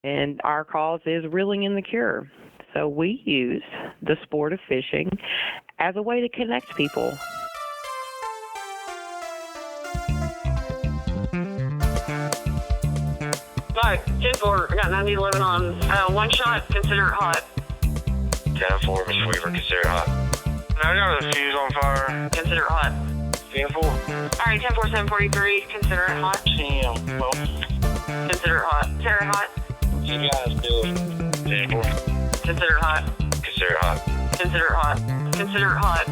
and our cause is reeling in the cure. So we use the sport of fishing as a way to connect people. Five, 10-4, I got 90-11 on. One shot, consider it hot. 10-4, Mr. Weaver, consider it hot. I got a fuse on fire. Consider it hot. 10-4. All right, 10-4, 743, consider it hot. 10-12. Consider it hot. Consider it hot. You guys do it. 10-4. Consider it hot. Consider it hot. Consider it hot. Consider it hot.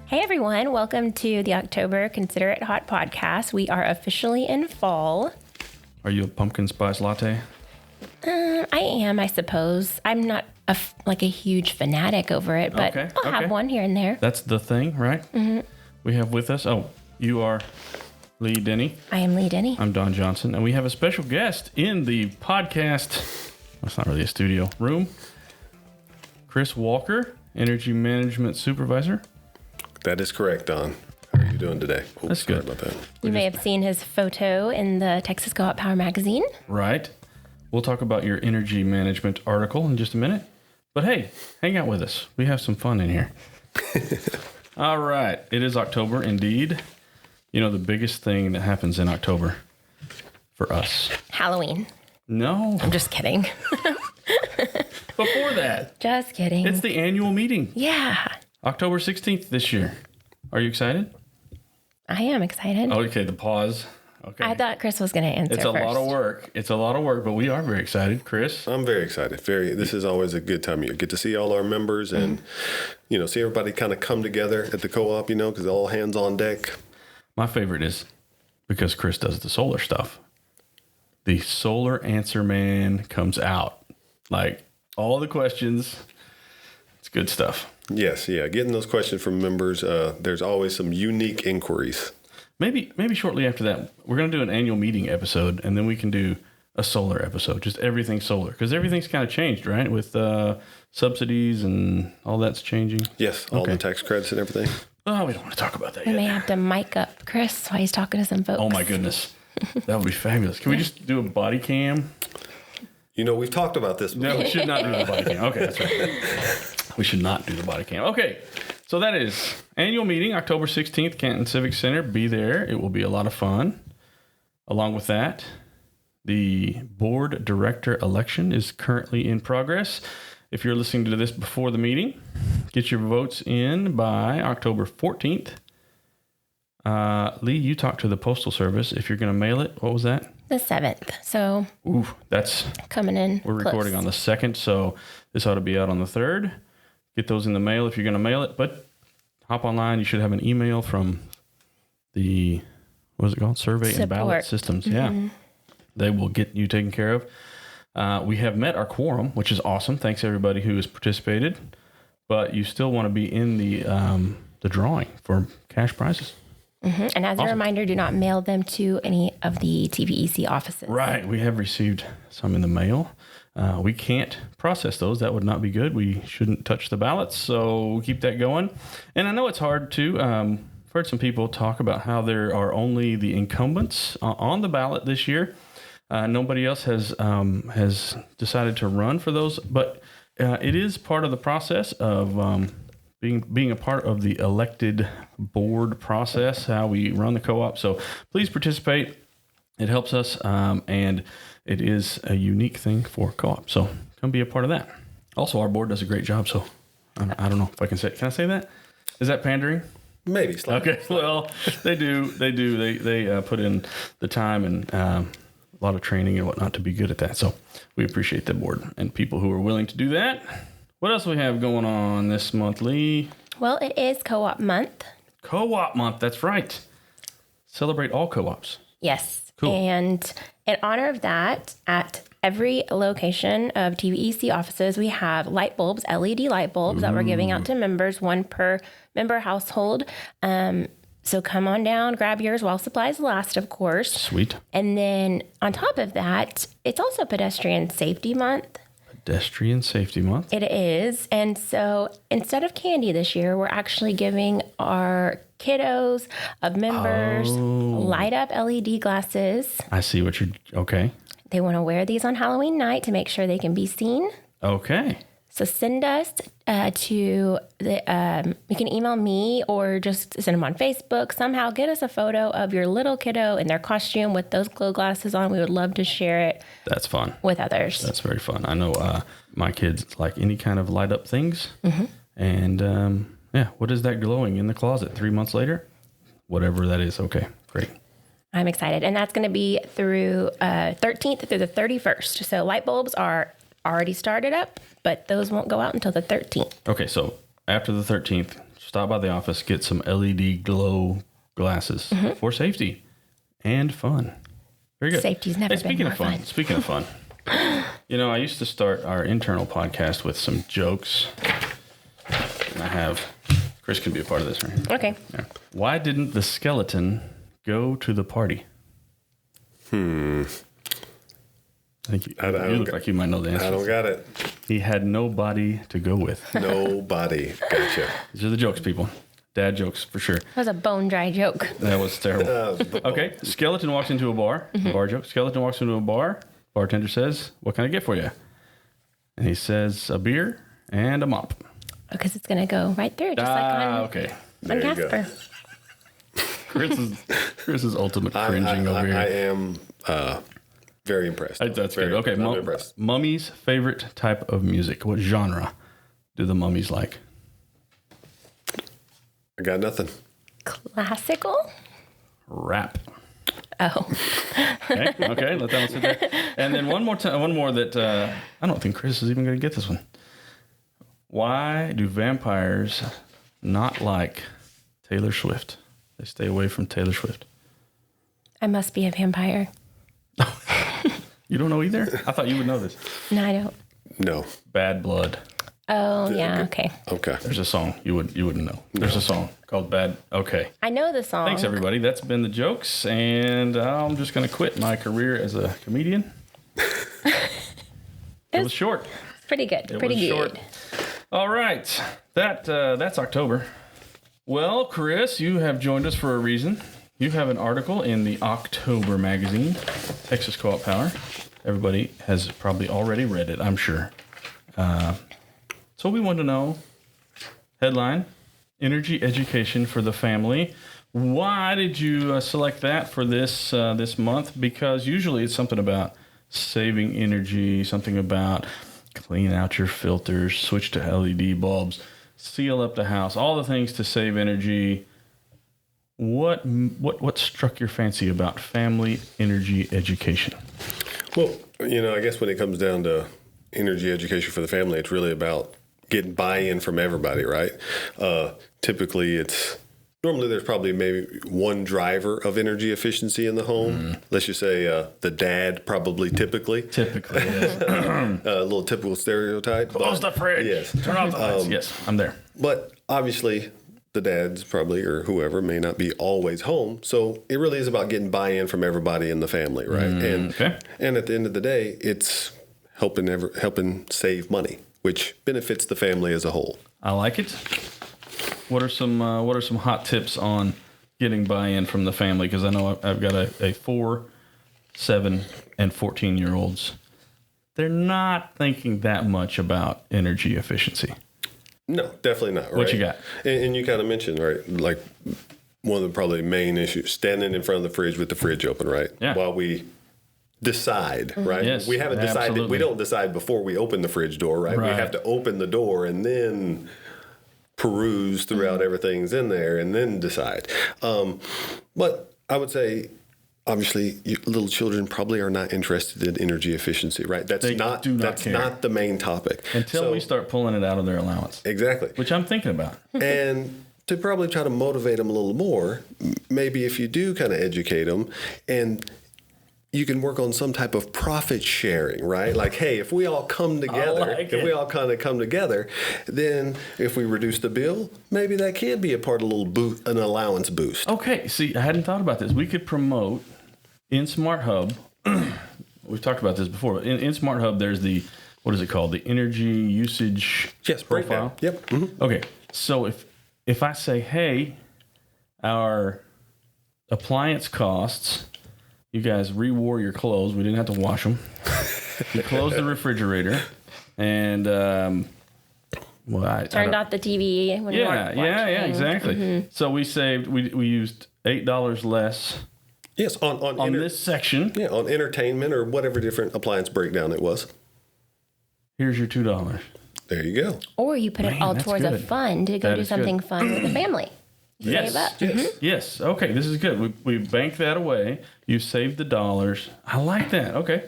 Hey everyone, welcome to the October Consider It Hot podcast. We are officially in fall. Are you a pumpkin spice latte? I am, I suppose. I'm not a huge fanatic over it, but I'll have one here and there. That's the thing, right? Mm-hmm. We have with us, you are Leigh Denney. I am Leigh Denney. I'm Don Johnson, and we have a special guest in the podcast, it's not really a studio, room. Chris Walker, Energy Management Supervisor. That is correct, Don. How are you doing today? That's good. About that. You may have seen his photo in the Texas Co-op Power magazine. Right. We'll talk about your energy management article in just a minute. But hey, hang out with us. We have some fun in here. All right. It is October, indeed. You know, the biggest thing that happens in October for us. Halloween. No. I'm just kidding. Before that. Just kidding. It's the annual meeting. Yeah. October 16th this year. Are you excited? I am excited. Oh, okay, the pause. Okay. I thought Chris was going to answer It's a first. lot of work. It's a lot of work, but we are very excited. Chris? I'm very excited. This is always a good time of year. Get to see all our members and, see everybody kind of come together at the co-op, because all hands on deck. My favorite is because Chris does the solar stuff. The solar answer man comes out. Like, all the questions. It's good stuff. Yes, yeah. Getting those questions from members, there's always some unique inquiries. Maybe shortly after that, we're going to do an annual meeting episode, and then we can do a solar episode, just everything solar. Because everything's kind of changed, right? With subsidies and all that's changing. Yes, all the tax credits and everything. Oh, we don't want to talk about that We yet. may have to mic up Chris while he's talking to some folks. Oh, my goodness. That would be fabulous. Can we just do a body cam? We've talked about this before. No, we should not do the body cam. Okay, that's right. We should not do the body cam. Okay, so that is annual meeting, October 16th, Canton Civic Center. Be there. It will be a lot of fun. Along with that, the board director election is currently in progress. If you're listening to this before the meeting, get your votes in by October 14th. Leigh, you talked to the Postal Service. If you're going to mail it, what was that? The 7th. So, that's coming in. We're recording on the 2nd, so this ought to be out on the 3rd. Get those in the mail if you're going to mail it, but hop online. You should have an email from the, what is it called? Survey and Ballot Systems. Mm-hmm. Yeah. They will get you taken care of. We have met our quorum, which is awesome. Thanks everybody who has participated, but you still want to be in the drawing for cash prizes. Mm-hmm. And as a reminder, do not mail them to any of the TVEC offices. Right. We have received some in the mail. We can't process those. That would not be good. We shouldn't touch the ballots, so we'll keep that going. And I know it's hard to. I've heard some people talk about how there are only the incumbents on the ballot this year. Nobody else has decided to run for those, but it is part of the process of being a part of the elected board process, how we run the co-op. So please participate. It helps us, and it is a unique thing for co-op. So come be a part of that. Also, our board does a great job. So I don't know if I can say. Can I say that? Is that pandering? Maybe slightly. Okay. Well, they do. They put in the time and a lot of training and whatnot to be good at that. So we appreciate the board and people who are willing to do that. What else we have going on this month, Leigh? Well, it is co-op month. Co-op month. That's right. Celebrate all co-ops. Yes. Cool. And in honor of that, at every location of TVEC offices, we have light bulbs, LED light bulbs that we're giving out to members, one per member household. So come on down, grab yours while supplies last, of course. Sweet. And then on top of that, it's also Pedestrian Safety Month. Pedestrian Safety Month. It is. And so instead of candy this year, we're actually giving our kiddos of members light up LED glasses. I see what you're, okay. They want to wear these on Halloween night to make sure they can be seen. Okay. So send us to the, you can email me or just send them on Facebook. Somehow get us a photo of your little kiddo in their costume with those glow glasses on. We would love to share it. That's fun. With others. That's very fun. I know my kids like any kind of light up things. Mm-hmm. And what is that glowing in the closet 3 months later? Whatever that is. Okay, great. I'm excited. And that's going to be through 13th through the 31st. So light bulbs are already started up, but those won't go out until the 13th. Okay, so after the 13th, stop by the office, get some LED glow glasses for safety and fun. Very good. Safety's never been more fun. Speaking of fun, I used to start our internal podcast with some jokes. And Chris can be a part of this, right? Okay. Yeah. Why didn't the skeleton go to the party? I think you look like you might know the answer. I don't got it. He had nobody to go with. Nobody. Gotcha. These are the jokes, people. Dad jokes, for sure. That was a bone dry joke. That was terrible. Okay. Skeleton walks into a bar. Bar joke. Skeleton walks into a bar. Bartender says, "What can I get for you?" And he says, "A beer and a mop." Because it's going to go right through, just like on, okay. on Casper. Chris's ultimate cringing over here. I am very impressed. That's very, good. Okay. I'm impressed. Mummy's favorite type of music. What genre do the mummies like? I got nothing. Classical? Rap. Oh. Okay. Let that one sit there. And then one more that I don't think Chris is even going to get this one. Why do vampires not like Taylor Swift? They stay away from Taylor Swift. I must be a vampire. You don't know either? I thought you would know this. No, I don't. No. Bad Blood. Oh, yeah. Okay. There's a song. You wouldn't know. There's a song called Bad. Okay. I know the song. Thanks, everybody. That's been the jokes. And I'm just going to quit my career as a comedian. It was short. Pretty good. It Pretty was good. Short. All right. That's October. Well, Chris, you have joined us for a reason. You have an article in the October magazine, Texas Co-op Power. Everybody has probably already read it, I'm sure. So we want to know, headline, Energy Education for the Family. Why did you select that for this month? Because usually it's something about saving energy, something about clean out your filters, switch to LED bulbs, seal up the house, all the things to save energy. What struck your fancy about family energy education? Well, I guess when it comes down to energy education for the family, it's really about getting buy-in from everybody, right? Typically, normally there's probably maybe one driver of energy efficiency in the home. Let's just say the dad, probably typically. Typically, yes. A little typical stereotype. Close the fridge. Yes. Turn off the lights. Yes, I'm there. But obviously, the dads probably, or whoever, may not be always home. So it really is about getting buy-in from everybody in the family, right? And at the end of the day, it's helping save money, which benefits the family as a whole. I like it. What are some hot tips on getting buy-in from the family? Because I know I've got a 4, 7, and 14-year-olds. They're not thinking that much about energy efficiency. No, definitely not. Right? What you got? And you kind of mentioned, right, like one of the probably main issues, standing in front of the fridge with the fridge open, right? Yeah. While we decide, right? Yes, we haven't decided. absolutely. We don't decide before we open the fridge door, right? We have to open the door and then peruse throughout everything's in there and then decide. But I would say, obviously, little children probably are not interested in energy efficiency, right? That's not the main topic until we start pulling it out of their allowance. Exactly, which I'm thinking about. And to probably try to motivate them a little more, maybe if you do kind of educate them, and you can work on some type of profit sharing, right? Like, hey, if we all come together, we all kind of come together, then if we reduce the bill, maybe that can be a part of an allowance boost. Okay, see, I hadn't thought about this. We could promote in Smart Hub. We've talked about this before. In Smart Hub, there's what is it called? The energy usage profile. Yep. Mm-hmm. Okay, so if I say, hey, our appliance costs you guys re-wore your clothes. We didn't have to wash them. You closed the refrigerator, and turned off the TV when you weren't watching. Exactly. So we saved. We used $8 less. Yes, on this section. Yeah, on entertainment or whatever different appliance breakdown it was. Here's your $2. There you go. Or you put it all towards a fund to go do something fun with the family. Yes. Save up. Yes. Okay, this is good. We bank that away. You saved the dollars. I like that. Okay.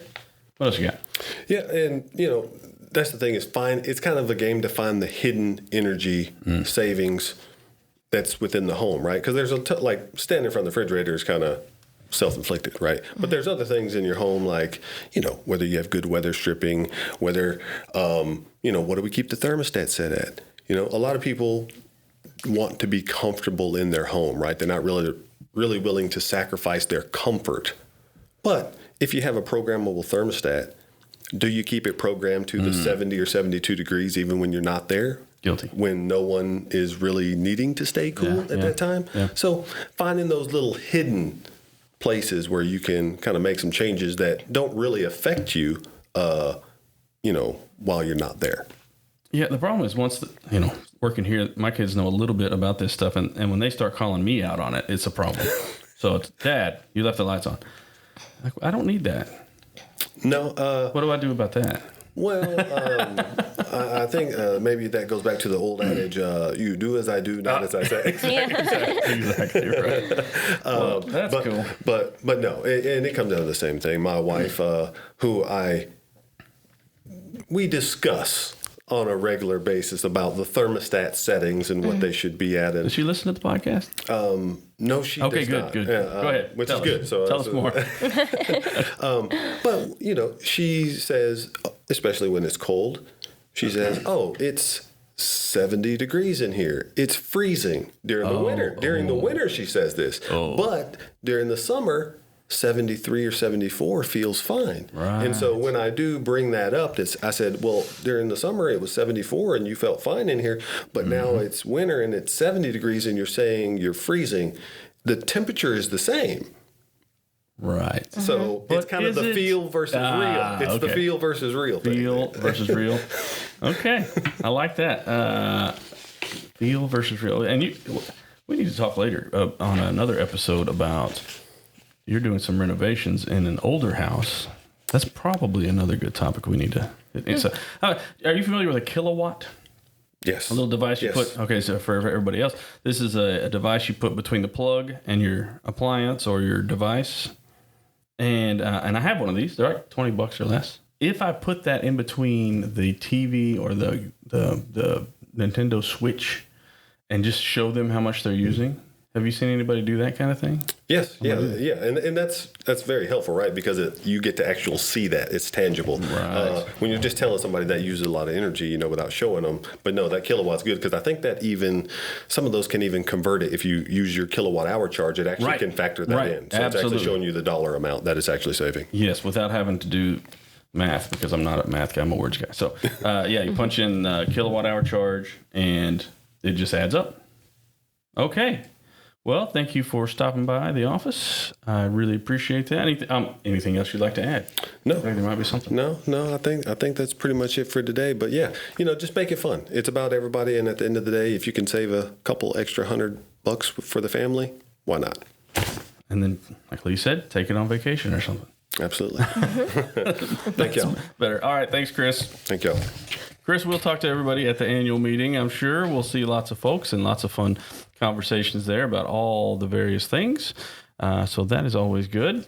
What else you got? Yeah, and that's the thing is it's kind of a game to find the hidden energy savings that's within the home, right? Because there's like standing in front of the refrigerator is kind of self-inflicted, right? But there's other things in your home like, whether you have good weather stripping, whether, what do we keep the thermostat set at? A lot of people want to be comfortable in their home, right? They're not really willing to sacrifice their comfort. But if you have a programmable thermostat, do you keep it programmed to the 70 or 72 degrees even when you're not there? Guilty. When no one is really needing to stay cool at that time? Yeah. So finding those little hidden places where you can kind of make some changes that don't really affect you, while you're not there. Yeah, the problem is once, working here, my kids know a little bit about this stuff, and when they start calling me out on it, it's a problem. So it's, Dad, you left the lights on. Like, I don't need that. No. What do I do about that? Well, I think maybe that goes back to the old adage, you do as I do, not as I say. Exactly right. That's cool. But no, and it comes down to the same thing. My wife, who we discuss on a regular basis about the thermostat settings and what they should be at. And does she listen to the podcast? No, she does not. Good. Go ahead. Which is good. So tell us more. But, she says, especially when it's cold, she says, it's 70 degrees in here. It's freezing during the winter. During the winter, she says this. But during the summer, 73 or 74 feels fine. Right. And so when I do bring that up, I said, well, during the summer it was 74 and you felt fine in here, but now it's winter and it's 70 degrees and you're saying you're freezing. The temperature is the same. Right. So it's kind of the feel versus real. It's the feel versus real thing. Feel versus real. Okay. I like that. Feel versus real. And we need to talk later on another episode about you're doing some renovations in an older house. That's probably another good topic we need to. So, are you familiar with a kilowatt? Yes. A little device you put. Okay, so for everybody else, this is a device you put between the plug and your appliance or your device. And I have one of these. They're like $20 or less. If I put that in between the TV or the Nintendo Switch and just show them how much they're using. Have you seen anybody do that kind of thing? Yes, and that's very helpful, right? Because you get to actually see that it's tangible. Right. When you're just telling somebody that uses a lot of energy, without showing them. But no, that kilowatt's good because I think that even some of those can even convert it if you use your kilowatt hour charge. It actually can factor that in, so it's actually showing you the dollar amount that it's actually saving. Yes, without having to do math because I'm not a math guy, I'm a words guy. So you punch in kilowatt hour charge and it just adds up. Okay. Well, thank you for stopping by the office. I really appreciate that. Anything else you'd like to add? No. I think there might be something. No. I think that's pretty much it for today. But yeah, just make it fun. It's about everybody, and at the end of the day, if you can save a couple extra $100 for the family, why not? And then, like Leigh said, take it on vacation or something. Absolutely. Thank y'all. Better. All right. Thanks, Chris. Thank y'all. Chris, we'll talk to everybody at the annual meeting. I'm sure we'll see lots of folks and lots of fun conversations there about all the various things. So that is always good.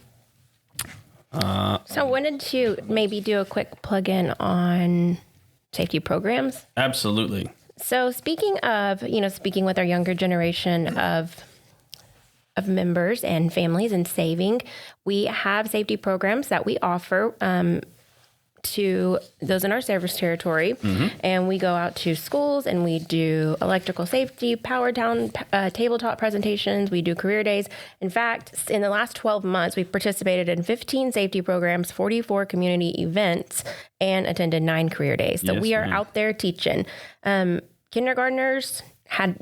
So I wanted to maybe do a quick plug-in on safety programs. Absolutely. So speaking with our younger generation of members and families and saving, we have safety programs that we offer to those in our service territory. And we go out to schools and we do electrical safety, power down, tabletop presentations. We do career days. In fact, in the last 12 months, we've participated in 15 safety programs, 44 community events, and attended 9 career days. So we are out there teaching kindergartners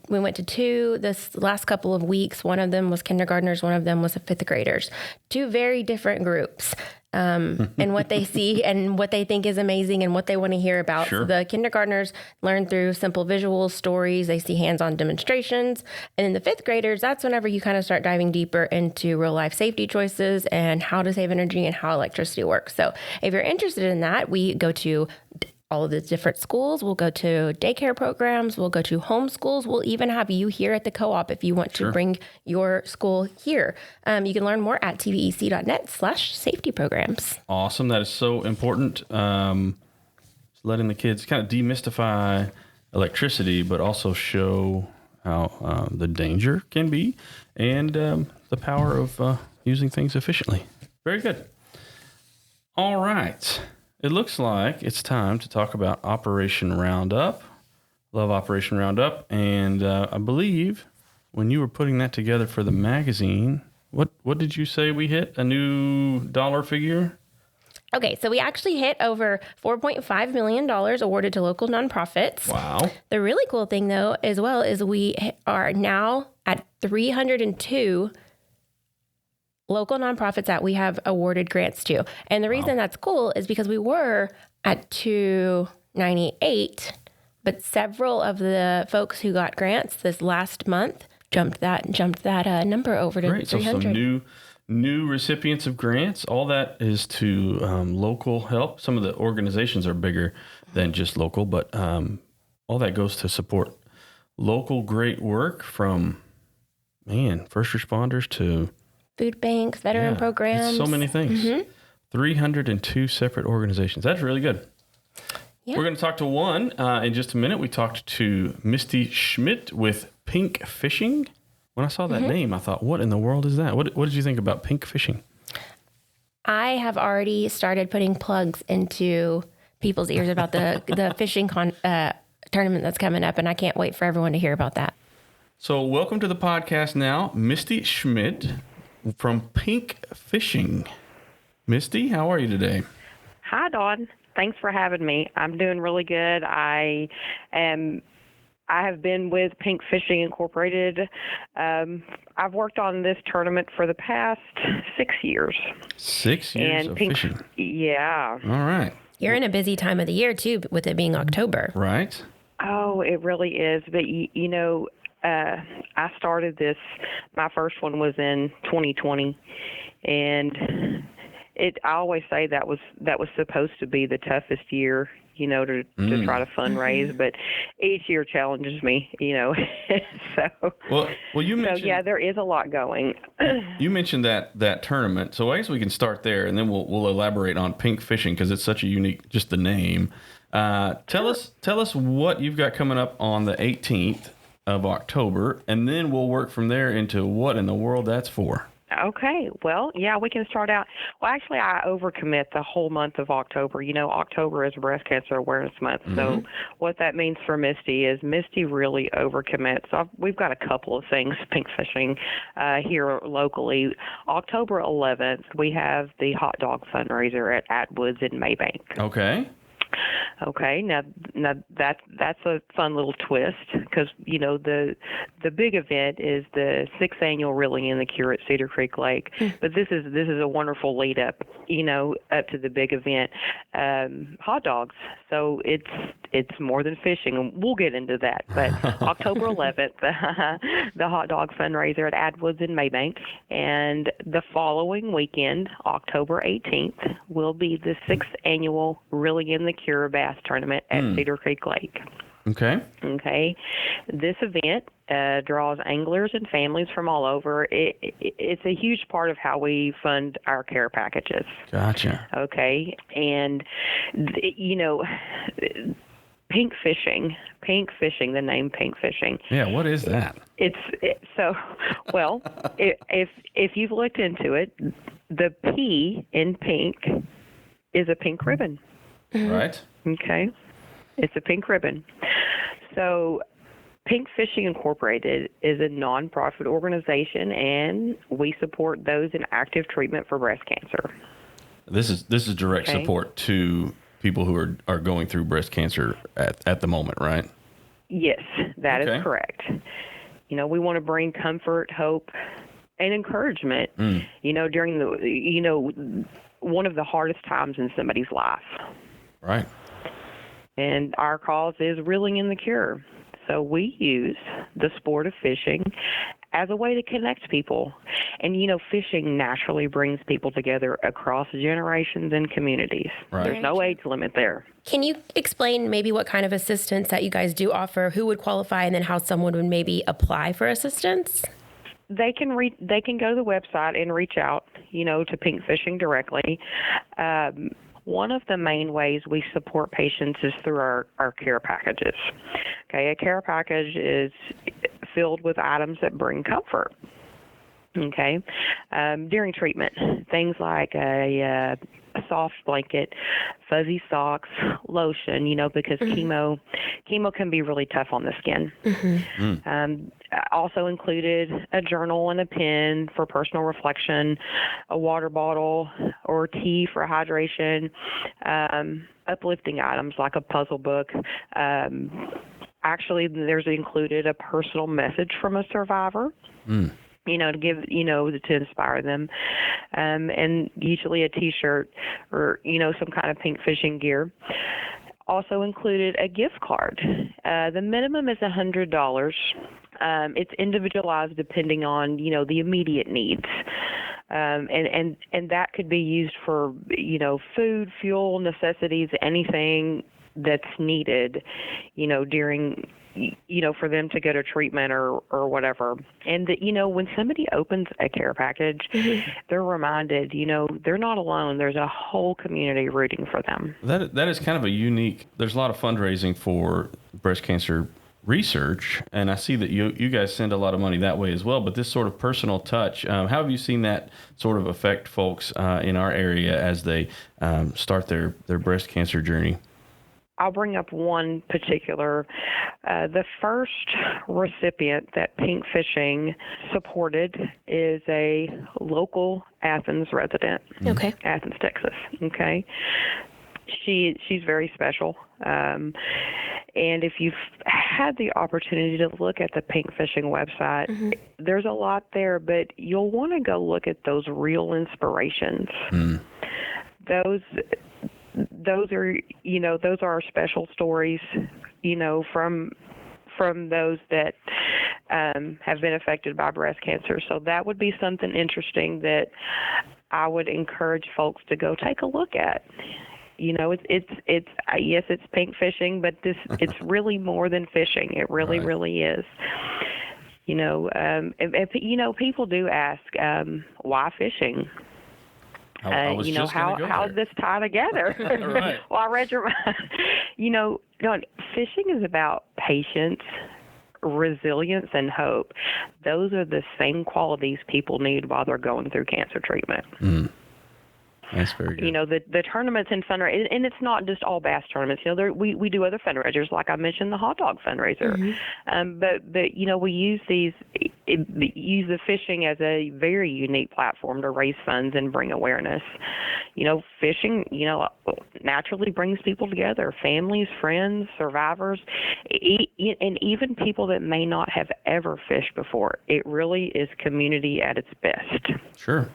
we went to 2 this last couple of weeks. One of them was kindergartners. One of them was 5th graders. 2 very different groups. And what they see and what they think is amazing and what they want to hear about. Sure. So the kindergartners learn through simple visual stories. They see hands-on demonstrations. And then the 5th graders, that's whenever you kind of start diving deeper into real life safety choices and how to save energy and how electricity works. So if you're interested in that, we go to all of the different schools. We'll go to daycare programs. We'll go to homeschools. We'll even have you here at the co-op if you want to bring your school here. You can learn more at tvec.net/safety programs. Awesome. That is so important. Letting the kids kind of demystify electricity, but also show how the danger can be and the power of using things efficiently. Very good. All right. It looks like it's time to talk about Operation Roundup. Love Operation Roundup. And I believe when you were putting that together for the magazine, what did you say we hit? A new dollar figure? Okay, so we actually hit over $4.5 million awarded to local nonprofits. Wow. The really cool thing, though, as well, is we are now at 302 local nonprofits that we have awarded grants to. And the reason that's cool is because we were at 298, but several of the folks who got grants this last month jumped that number over to 300. So some new recipients of grants. All that is to local help. Some of the organizations are bigger than just local, but all that goes to support local great work from, first responders to food banks, veteran programs. So many things. 302 separate organizations. That's really good. Yeah. We're going to talk to one in just a minute. We talked to Misty Schmidt with Pink Fishing. When I saw that name, I thought, what in the world is that? What did you think about Pink Fishing? I have already started putting plugs into people's ears about the fishing tournament that's coming up, and I can't wait for everyone to hear about that. So welcome to the podcast now, Misty Schmidt from Pink Fishing. Misty, how are you today? Hi, Dawn. Thanks for having me. I'm doing really good. I have been with Pink Fishing Incorporated. I've worked on this tournament for the past 6 years. 6 years of fishing. Yeah. All right. You're in a busy time of the year, too, with it being October. Right. Oh, it really is. But, I started this, my first one was in 2020, and I always say that was supposed to be the toughest year, to try to fundraise, but each year challenges me, so. Well, you mentioned. So, yeah, there is a lot going. You mentioned that tournament, so I guess we can start there, and then we'll elaborate on Pink Fishing because it's such a unique, just the name. Tell us what you've got coming up on the 18th of October, and then we'll work from there into what in the world that's for. Okay. Well, yeah, we can start out. Well, actually, I overcommit the whole month of October. October is Breast Cancer Awareness Month. So what that means for Misty is Misty really overcommits. So we've got a couple of things, Pink Fishing, here locally. October 11th, we have the hot dog fundraiser at Atwoods in Maybank. Okay, now that's a fun little twist because the big event is the 6th annual Reeling in the Cure at Cedar Creek Lake, but this is a wonderful lead up up to the big event. Hot dogs, so it's more than fishing, and we'll get into that. But October 11th, the hot dog fundraiser at Atwoods in Maybank, and the following weekend, October 18th, will be the 6th annual Reeling in the Cure Bass Tournament at Cedar Creek Lake. Okay. This event draws anglers and families from all over. It's a huge part of how we fund our care packages. Gotcha. Okay. And, Pink Fishing, the name Pink Fishing. Yeah, what is that? If you've looked into it, the P in pink is a pink ribbon. Right. Okay. It's a pink ribbon. So Pink Fishing Incorporated is a nonprofit organization, and we support those in active treatment for breast cancer. This is direct support to people who are going through breast cancer at the moment, right? Yes, that Okay. is correct. We want to bring comfort, hope, and encouragement, during one of the hardest times in somebody's life. Right. And our cause is reeling in the cure. So we use the sport of fishing as a way to connect people. And, fishing naturally brings people together across generations and communities. Right. There's no age limit there. Can you explain maybe what kind of assistance that you guys do offer, who would qualify, and then how someone would maybe apply for assistance? They can go to the website and reach out, to Pink Fishing directly. One of the main ways we support patients is through our care packages. Okay, a care package is filled with items that bring comfort. Okay, during treatment, things like a soft blanket, fuzzy socks, lotion, because chemo can be really tough on the skin. Also included a journal and a pen for personal reflection, a water bottle or tea for hydration, uplifting items like a puzzle book. Actually, there's included a personal message from a survivor. To give, to inspire them, and usually a T-shirt or, some kind of pink fishing gear. Also included a gift card. The minimum is $100. It's individualized depending on, the immediate needs. And that could be used for, food, fuel, necessities, anything that's needed, during, for them to go to treatment or whatever. And when somebody opens a care package, they're reminded, they're not alone. There's a whole community rooting for them. That is kind of a unique, there's a lot of fundraising for breast cancer research, and I see that you guys send a lot of money that way as well, but this sort of personal touch, how have you seen that sort of affect folks in our area as they start their breast cancer journey? I'll bring up one particular. The first recipient that Pink Fishing supported is a local Athens resident. Okay. Athens, Texas. Okay. She's very special. And if you've had the opportunity to look at the Pink Fishing website, there's a lot there, but you'll want to go look at those real inspirations. Those are our special stories, from those that have been affected by breast cancer. So that would be something interesting that I would encourage folks to go take a look at. It's yes, it's pink fishing, but it's really more than fishing. It really, really is. People do ask, why fishing? I was just gonna go how there. this tie together? Right. Well, I read your mind. Fishing is about patience, resilience, and hope. Those are the same qualities people need while they're going through cancer treatment. That's very good. The tournaments and fundraising, and it's not just all bass tournaments. We do other fundraisers, like I mentioned, the hot dog fundraiser. But we use use the fishing as a very unique platform to raise funds and bring awareness. Fishing, naturally brings people together, families, friends, survivors, and even people that may not have ever fished before. It really is community at its best. Sure.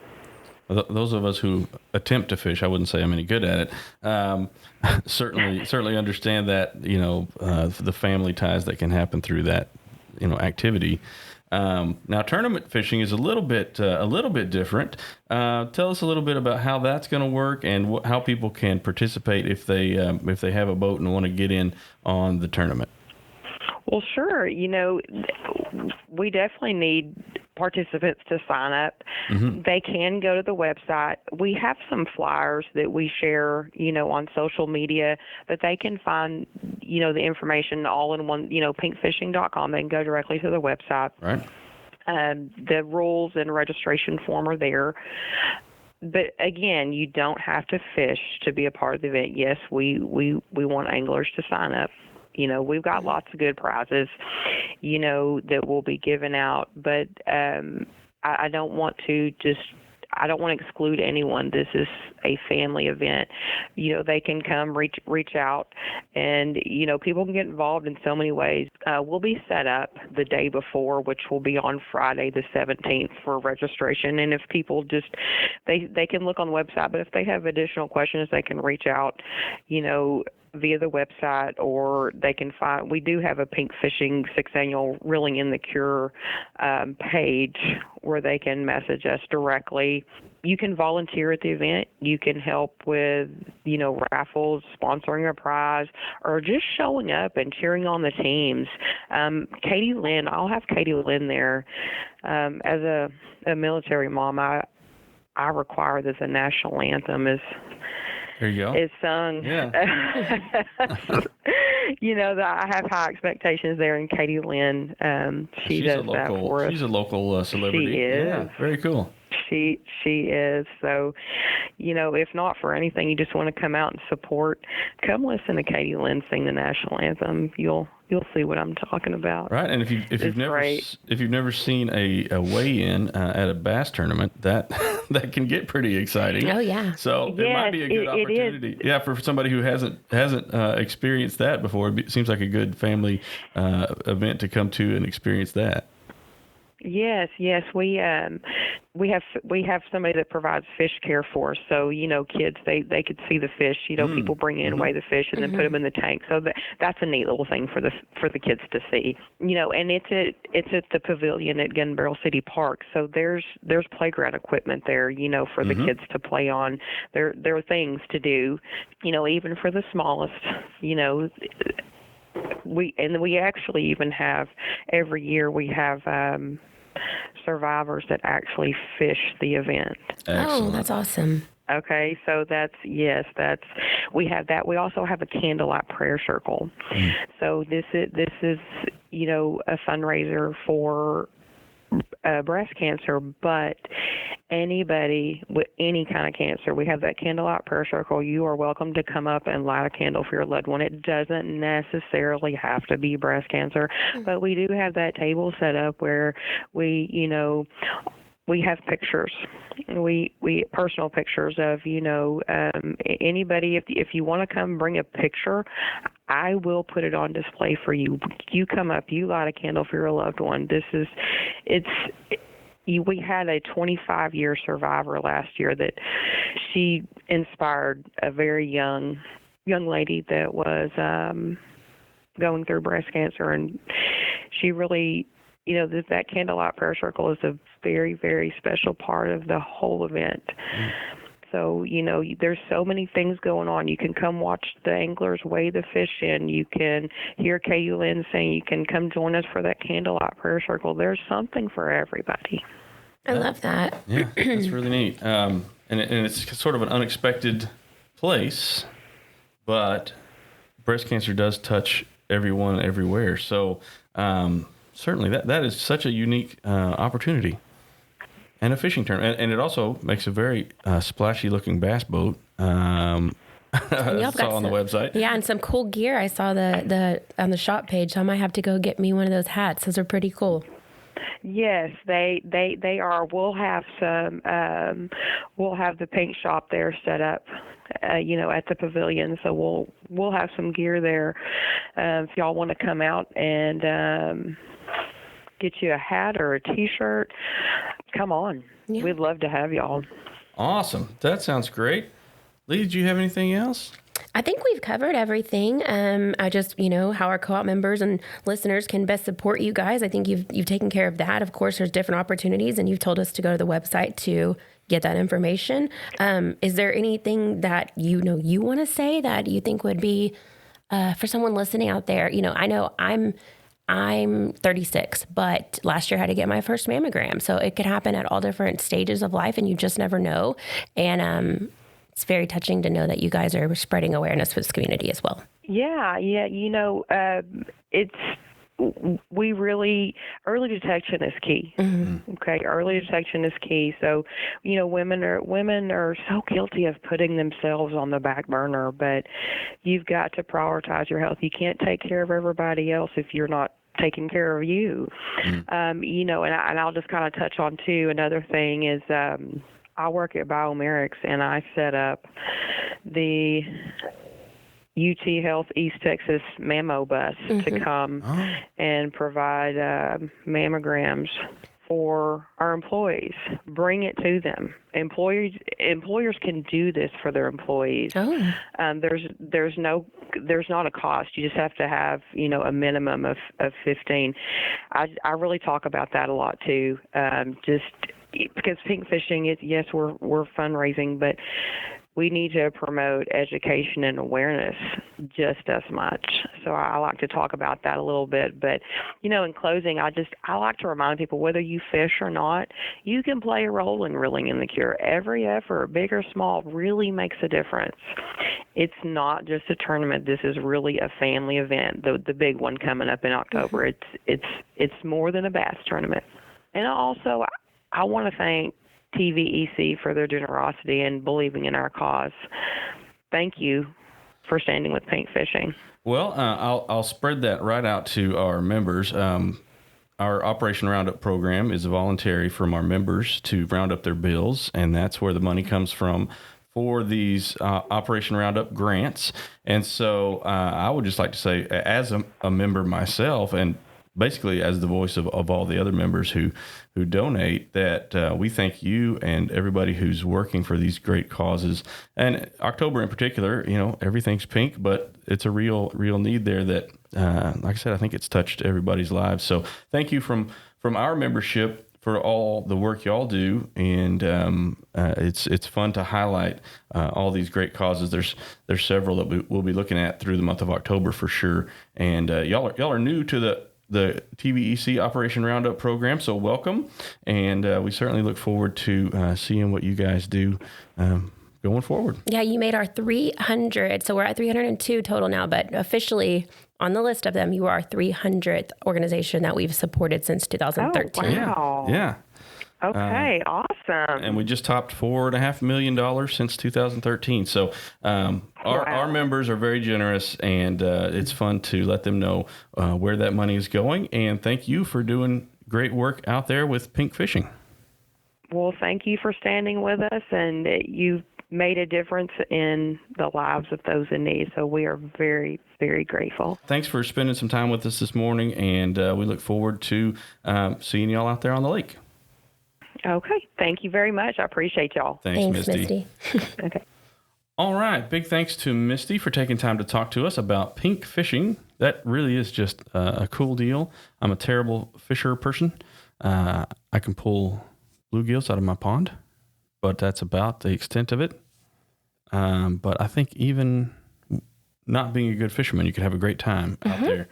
Those of us who attempt to fish, I wouldn't say I'm any good at it. Certainly understand that, the family ties that can happen through that, activity. Now, tournament fishing is a little bit different. Tell us a little bit about how that's going to work and how people can participate if they have a boat and want to get in on the tournament. Well, sure. We definitely need participants to sign up. They can go to the website. We have some flyers that we share, on social media, but they can find, the information all in one, pinkfishing.com. They can go directly to the website. Right. The rules and registration form are there. But again, you don't have to fish to be a part of the event. Yes, we want anglers to sign up. We've got lots of good prizes, that will be given out. But I don't want to just I don't want to exclude anyone. This is a family event. They can come reach out, and people can get involved in so many ways. We'll be set up the day before, which will be on Friday the 17th for registration. And if people just they can look on the website, but if they have additional questions, they can reach out, via the website, or they can find. We do have a Pink Fishing 6th Annual Reeling in the Cure page where they can message us directly. You can volunteer at the event. You can help with, raffles, sponsoring a prize, or just showing up and cheering on the teams. Katie Lynn, I'll have Katie Lynn there. As a military mom, I require that the national anthem is there you go. Is sung. Yeah. I have high expectations there, and Katie Lynn, she does that for us. She's a local celebrity. She is. Yeah, very cool. She is. So, if not for anything, you just want to come out and support. Come listen to Katie Lynn sing the national anthem. You'll see what I'm talking about. Right, and if you've never seen a weigh-in at a bass tournament, that can get pretty exciting. Oh yeah. So it might be a good opportunity. Yeah, for somebody who hasn't experienced that before, it seems like a good family event to come to and experience that. Yes, we have somebody that provides fish care for us. So kids they could see the fish. People bring in weigh the fish and then put them in the tank. So that's a neat little thing for the kids to see. And it's at the pavilion at Gun Barrel City Park. So there's playground equipment there. For the kids to play on. There are things to do. Even for the smallest. We actually even have every year we have survivors that actually fish the event. Excellent. Oh, that's awesome. Okay, so we have that. We also have a candlelight prayer circle. So this is a fundraiser for breast cancer, but anybody with any kind of cancer, we have that candlelight prayer circle. You are welcome to come up and light a candle for your loved one. It doesn't necessarily have to be breast cancer, but we do have that table set up where we have pictures. We personal pictures of anybody. If you want to come bring a picture, I will put it on display for you. You come up, you light a candle for your loved one. We had a 25-year survivor last year that she inspired a very young lady that was going through breast cancer, and she really, that candlelight prayer circle is a very, very special part of the whole event. So, there's so many things going on. You can come watch the anglers weigh the fish in. You can hear Katie Lynn saying you can come join us for that candlelight prayer circle. There's something for everybody. I love that. Yeah, that's really neat. And it's sort of an unexpected place, but breast cancer does touch everyone everywhere. So certainly that is such a unique opportunity. And a fishing tournament. And it also makes a very splashy looking bass boat. I saw on the website. Yeah, and some cool gear. I saw the on the shop page. So I might have to go get me one of those hats. Those are pretty cool. Yes, they are. We'll have some. We'll have the paint shop there set up, at the pavilion. So we'll have some gear there. If y'all want to come out and get you a hat or a T-shirt, come on. Yeah. We'd love to have y'all. Awesome. That sounds great. Leigh, did you have anything else? I think we've covered everything. I just, how our co-op members and listeners can best support you guys. I think you've taken care of that. Of course, there's different opportunities, and you've told us to go to the website to get that information. Is there anything that you want to say that you think would be for someone listening out there? I know I'm 36, but last year I had to get my first mammogram. So it could happen at all different stages of life, and you just never know. And it's very touching to know that you guys are spreading awareness for this community as well. Yeah. Early detection is key. Mm-hmm. Okay. Early detection is key. So, women are so guilty of putting themselves on the back burner, but you've got to prioritize your health. You can't take care of everybody else if you're not taking care of you. Mm-hmm. And I'll just kind of touch on too. Another thing is, I work at Biomerics, and I set up the UT Health East Texas mammo bus to come and provide mammograms for our employees. Bring it to them. Employers can do this for their employees. There's not a cost. You just have to have a minimum of 15. I really talk about that a lot too. Just because pink fishing is, yes, we're fundraising, but we need to promote education and awareness just as much. So I like to talk about that a little bit. But, in closing, I like to remind people, whether you fish or not, you can play a role in reeling in the cure. Every effort, big or small, really makes a difference. It's not just a tournament. This is really a family event, the big one coming up in October. It's more than a bass tournament. And also, I want to thank TVEC for their generosity and believing in our cause. Thank you for standing with pink fishing. Well, I'll spread that right out to our members. Our Operation Roundup program is voluntary from our members to round up their bills, and that's where the money comes from for these Operation Roundup grants. And so I would just like to say, as a member myself, and basically as the voice of all the other members who donate, that we thank you and everybody who's working for these great causes. And October in particular, everything's pink, but it's a real need there that, like I said, I think it's touched everybody's lives. So thank you from our membership for all the work y'all do. And it's fun to highlight all these great causes. There's several that we'll be looking at through the month of October for sure. And y'all are new to the TVEC Operation Roundup program, so welcome, and we certainly look forward to seeing what you guys do going forward. Yeah, you made our 300, so we're at 302 total now, but officially on the list of them, you are our 300th organization that we've supported since 2013. Oh, wow. Yeah. Okay, awesome. And we just topped $4.5 million since 2013. So our members are very generous, and it's fun to let them know where that money is going. And thank you for doing great work out there with pink fishing. Well, thank you for standing with us, and you've made a difference in the lives of those in need. So we are very, very grateful. Thanks for spending some time with us this morning, and we look forward to seeing y'all out there on the lake. Okay. Thank you very much. I appreciate y'all. Thanks, Misty. Okay. All right. Big thanks to Misty for taking time to talk to us about pink fishing. That really is just a cool deal. I'm a terrible fisher person. I can pull bluegills out of my pond, but that's about the extent of it. But I think even not being a good fisherman, you could have a great time out there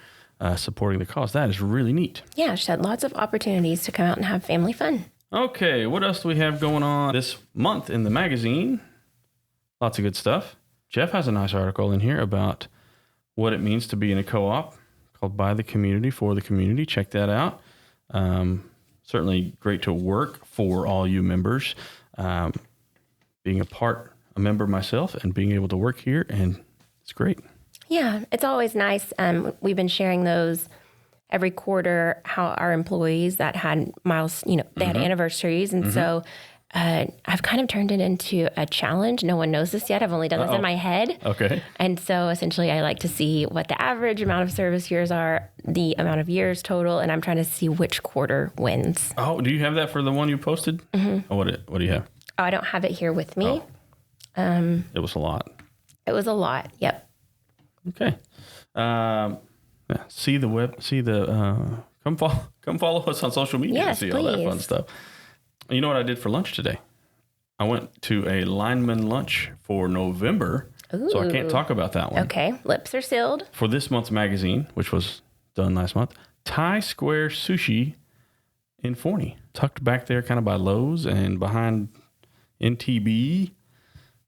supporting the cause. That is really neat. Yeah, just had lots of opportunities to come out and have family fun. Okay, what else do we have going on this month in the magazine? Lots of good stuff. Jeff has a nice article in here about what it means to be in a co-op called By the Community, for the Community. Check that out. Certainly great to work for all you members. Being a member myself and being able to work here, and it's great. Yeah, it's always nice. We've been sharing those every quarter, how our employees that had they had anniversaries. And so I've kind of turned it into a challenge. No one knows this yet. I've only done this in my head. Okay. And so essentially I like to see what the average amount of service years are, the amount of years total, and I'm trying to see which quarter wins. Oh, do you have that for the one you posted? Mm-hmm. Oh, what do you have? Oh, I don't have it here with me. Oh. It was a lot. It was a lot. Yep. Okay. Come follow us on social media to see all that fun stuff. You know what I did for lunch today? I went to a lineman lunch for November, so I can't talk about that one. Okay, lips are sealed. For this month's magazine, which was done last month, Thai Square Sushi in Forney, tucked back there kind of by Lowe's and behind NTB.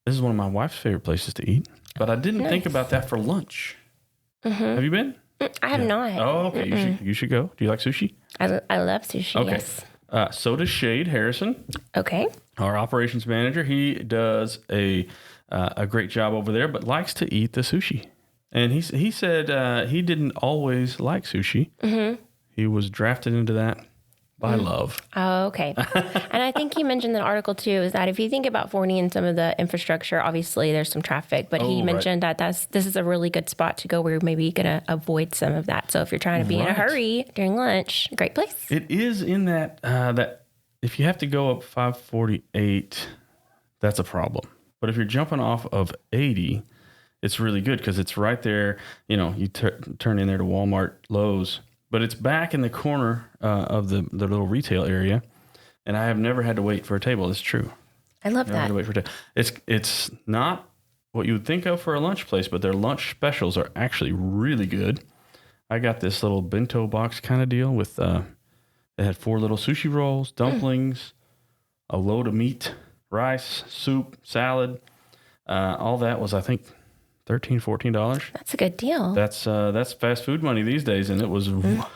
This is one of my wife's favorite places to eat, but I didn't think about that for lunch. Mm-hmm. Have you been? I have not. Oh, okay. You should go. Do you like sushi? I love sushi, okay. Yes. So does Shade Harrison. Okay. Our operations manager. He does a great job over there, but likes to eat the sushi. And he said he didn't always like sushi. Mm-hmm. He was drafted into that by love. Oh, okay. And I think he mentioned in the article too, is that if you think about Forney and some of the infrastructure, obviously there's some traffic, but he mentioned that this is a really good spot to go where you're maybe going to avoid some of that. So if you're trying to be in a hurry during lunch, great place. It is in that, that if you have to go up 548, that's a problem. But if you're jumping off of 80, it's really good because it's right there. You know, you turn in there to Walmart, Lowe's, but it's back in the corner of the little retail area. And I have never had to wait for a table. It's true. I love Never that. had to wait for a table. It's not what you would think of for a lunch place, but their lunch specials are actually really good. I got this little bento box kind of deal with, it had 4 little sushi rolls, dumplings, a load of meat, rice, soup, salad. All that was, I think, $13, $14. That's a good deal. That's fast food money these days, and it was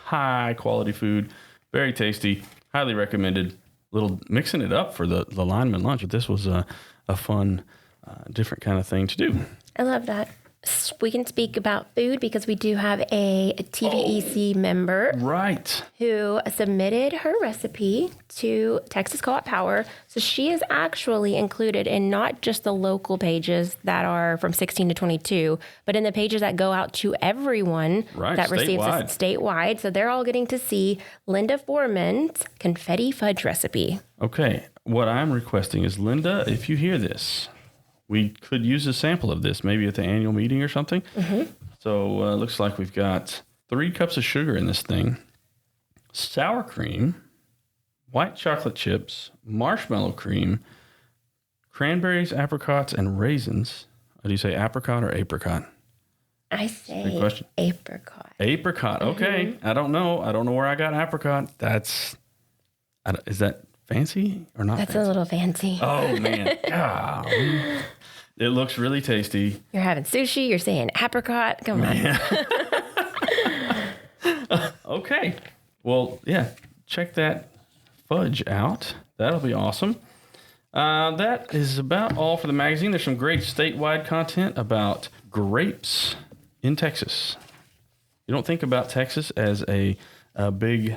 high quality food, very tasty, highly recommended. Little mixing it up for the lineman lunch. This was a fun, different kind of thing to do. I love that. We can speak about food because we do have a TVEC member Right. who submitted her recipe to Texas Co-op Power. So she is actually included in not just the local pages that are from 16 to 22, but in the pages that go out to everyone that receives this statewide. So they're all getting to see Linda Foreman's confetti fudge recipe. Okay. What I'm requesting is, Linda, if you hear this, we could use a sample of this maybe at the annual meeting or something. So it looks like we've got 3 cups of sugar in this thing, sour cream, white chocolate chips, marshmallow cream, cranberries, apricots, and raisins. Do you say apricot or apricot? I say Good question. apricot. Apricot. Okay. I don't know where I got apricot. Is that fancy or not? That's fancy? a little fancy. Oh, man. Golly. It looks really tasty. You're having sushi. You're saying apricot. Come on. Okay. Well, yeah. Check that fudge out. That'll be awesome. That is about all for the magazine. There's some great statewide content about grapes in Texas. You don't think about Texas as a big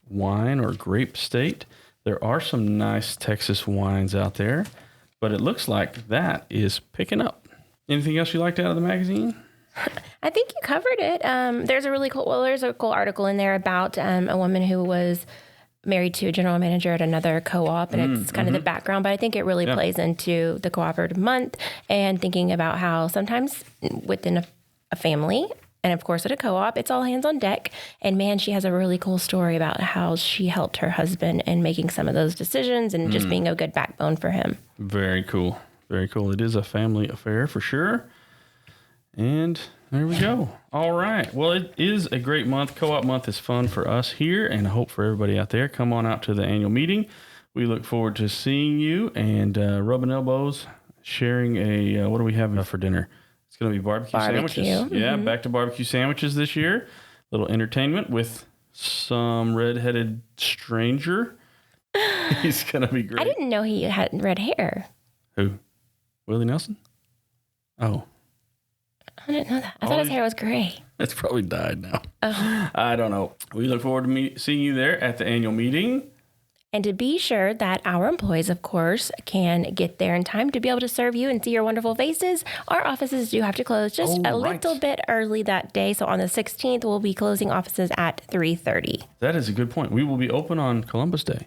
wine or grape state. There are some nice Texas wines out there, but it looks like that is picking up. Anything else you liked out of the magazine? I think you covered it. There's a cool article in there about a woman who was married to a general manager at another co-op, and it's kind of the background, but I think it really plays into the cooperative month and thinking about how sometimes within a family, and of course at a co-op, it's all hands on deck. And man, she has a really cool story about how she helped her husband in making some of those decisions and just being a good backbone for him. Very cool. Very cool. It is a family affair for sure. And there we go. All right. Well, it is a great month. Co-op month is fun for us here, and I hope for everybody out there. Come on out to the annual meeting. We look forward to seeing you and rubbing elbows, sharing what do we have for dinner? It's going to be barbecue sandwiches. Yeah, back to barbecue sandwiches this year. Little entertainment with some redheaded stranger. He's going to be great. I didn't know he had red hair. Who? Willie Nelson? Oh. I didn't know that. I thought his hair was gray. It's probably dyed now. Oh. I don't know. We look forward to seeing you there at the annual meeting. And to be sure that our employees, of course, can get there in time to be able to serve you and see your wonderful faces, our offices do have to close just a little bit early that day. So on the 16th, we'll be closing offices at 3:30. That is a good point. We will be open on Columbus Day.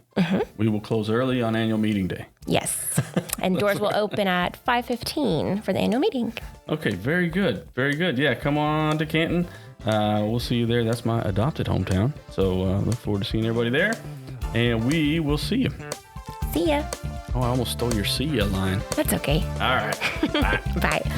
We will close early on annual meeting day. Yes. And doors will open at 5:15 for the annual meeting. Okay, very good. Very good. Yeah, come on to Canton. We'll see you there. That's my adopted hometown. So look forward to seeing everybody there. And we will see you. See ya. Oh, I almost stole your see ya line. That's okay. All right. Bye. Bye.